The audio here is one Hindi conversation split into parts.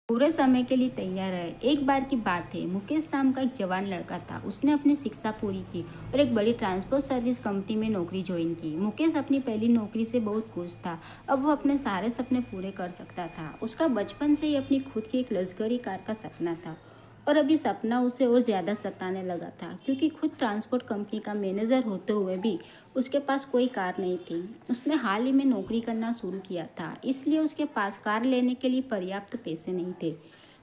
पूरे समय के लिए तैयार रहे। एक बार की बात है, मुकेश नाम का एक जवान लड़का था। उसने अपनी शिक्षा पूरी की और एक बड़ी ट्रांसपोर्ट सर्विस कंपनी में नौकरी ज्वाइन की। मुकेश अपनी पहली नौकरी से बहुत खुश था। अब वो अपने सारे सपने पूरे कर सकता था। उसका बचपन से ही अपनी खुद की एक लग्जरी कार का सपना था और अभी सपना उसे और ज़्यादा सताने लगा था, क्योंकि खुद ट्रांसपोर्ट कंपनी का मैनेजर होते हुए भी उसके पास कोई कार नहीं थी। उसने हाल ही में नौकरी करना शुरू किया था, इसलिए उसके पास कार लेने के लिए पर्याप्त पैसे नहीं थे।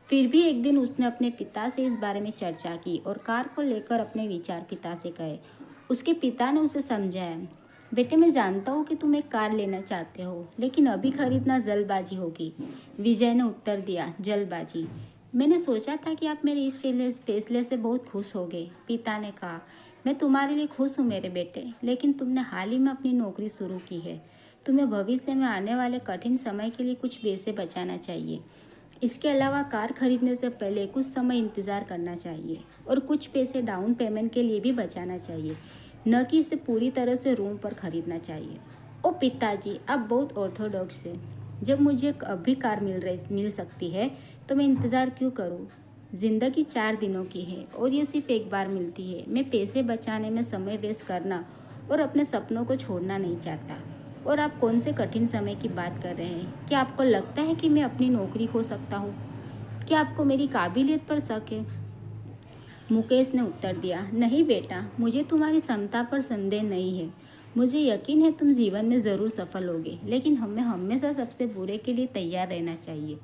फिर भी एक दिन उसने अपने पिता से इस बारे में चर्चा की और कार को लेकर अपने विचार पिता से कहे। उसके पिता ने उसे समझाया, बेटे, मैं जानता हूँ कि तुम एक कार लेना चाहते हो, लेकिन अभी खरीदना जल्दबाजी होगी। विजय ने उत्तर दिया, जल्दबाजी? मैंने सोचा था कि आप मेरे इस फैसले से बहुत खुश होगे। पिता ने कहा, मैं तुम्हारे लिए खुश हूँ मेरे बेटे, लेकिन तुमने हाल ही में अपनी नौकरी शुरू की है। तुम्हें भविष्य में आने वाले कठिन समय के लिए कुछ पैसे बचाना चाहिए। इसके अलावा कार खरीदने से पहले कुछ समय इंतज़ार करना चाहिए और कुछ पैसे डाउन पेमेंट के लिए भी बचाना चाहिए, न कि इसे पूरी तरह से रूम पर खरीदना चाहिए। ओ पिताजी, आप बहुत ऑर्थोडॉक्स हैं। जब मुझे अभी कार मिल सकती है तो मैं इंतज़ार क्यों करूं? ज़िंदगी 4 दिनों की है और ये सिर्फ एक बार मिलती है। मैं पैसे बचाने में समय वेस्ट करना और अपने सपनों को छोड़ना नहीं चाहता। और आप कौन से कठिन समय की बात कर रहे हैं? क्या आपको लगता है कि मैं अपनी नौकरी खो सकता हूँ? क्या आपको मेरी काबिलियत पर शक है? मुकेश ने उत्तर दिया, नहीं बेटा, मुझे तुम्हारी क्षमता पर संदेह नहीं है। मुझे यकीन है तुम जीवन में ज़रूर सफल होगे, लेकिन हमें हमेशा सबसे बुरे के लिए तैयार रहना चाहिए।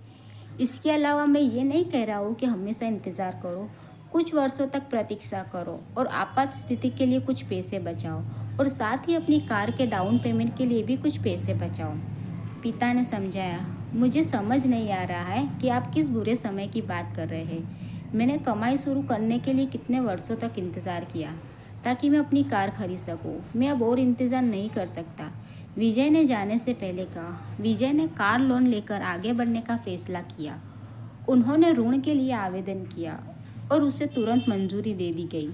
इसके अलावा मैं ये नहीं कह रहा हूँ कि हमेशा इंतज़ार करो। कुछ वर्षों तक प्रतीक्षा करो और आपात स्थिति के लिए कुछ पैसे बचाओ और साथ ही अपनी कार के डाउन पेमेंट के लिए भी कुछ पैसे बचाओ। पिता ने समझाया, मुझे समझ नहीं आ रहा है कि आप किस बुरे समय की बात कर रहे हैं। मैंने कमाई शुरू करने के लिए कितने वर्षों तक इंतज़ार किया ताकि मैं अपनी कार खरीद सकूं। मैं अब और इंतज़ार नहीं कर सकता। विजय ने जाने से पहले कहा। विजय ने कार लोन लेकर आगे बढ़ने का फैसला किया। उन्होंने ऋण के लिए आवेदन किया और उसे तुरंत मंजूरी दे दी गई।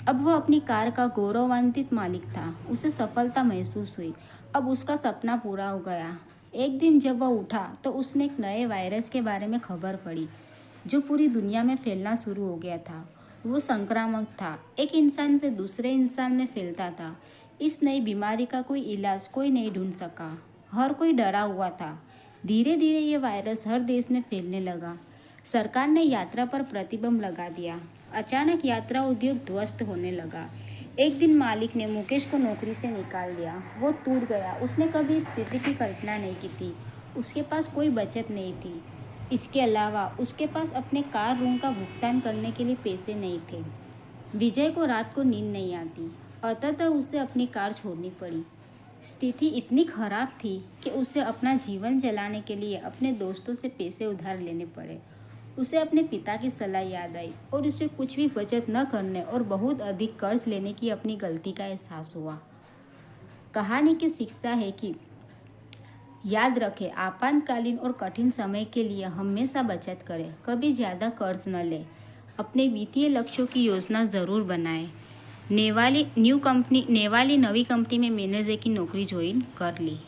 अब वह अपनी कार का गौरवान्वित मालिक था। उसे सफलता महसूस हुई। अब उसका सपना पूरा हो गया। एक दिन जब वह उठा तो उसने एक नए वायरस के बारे में खबर पड़ी जो पूरी दुनिया में फैलना शुरू हो गया था। वो संक्रामक था, एक इंसान से दूसरे इंसान में फैलता था। इस नई बीमारी का कोई इलाज कोई नहीं ढूंढ सका। हर कोई डरा हुआ था। धीरे धीरे ये वायरस हर देश में फैलने लगा। सरकार ने यात्रा पर प्रतिबंध लगा दिया। अचानक यात्रा उद्योग ध्वस्त होने लगा। एक दिन मालिक ने मुकेश को नौकरी से निकाल दिया। वो टूट गया। उसने कभी इस स्थिति की कल्पना नहीं की थी। उसके पास कोई बचत नहीं थी। इसके अलावा उसके पास अपने कार ऋण का भुगतान करने के लिए पैसे नहीं थे। विजय को रात को नींद नहीं आती, अतः उसे अपनी कार छोड़नी पड़ी। स्थिति इतनी खराब थी कि उसे अपना जीवन चलाने के लिए अपने दोस्तों से पैसे उधार लेने पड़े। उसे अपने पिता की सलाह याद आई और उसे कुछ भी बचत न करने और बहुत अधिक कर्ज लेने की अपनी गलती का एहसास हुआ। कहानी की शिक्षा है कि याद रखें, आपातकालीन और कठिन समय के लिए हमेशा बचत करें, कभी ज़्यादा कर्ज न लें। अपने वित्तीय लक्ष्यों की योजना ज़रूर बनाएं। नेवाली नवी कंपनी में मैनेजर की नौकरी ज्वाइन कर ली।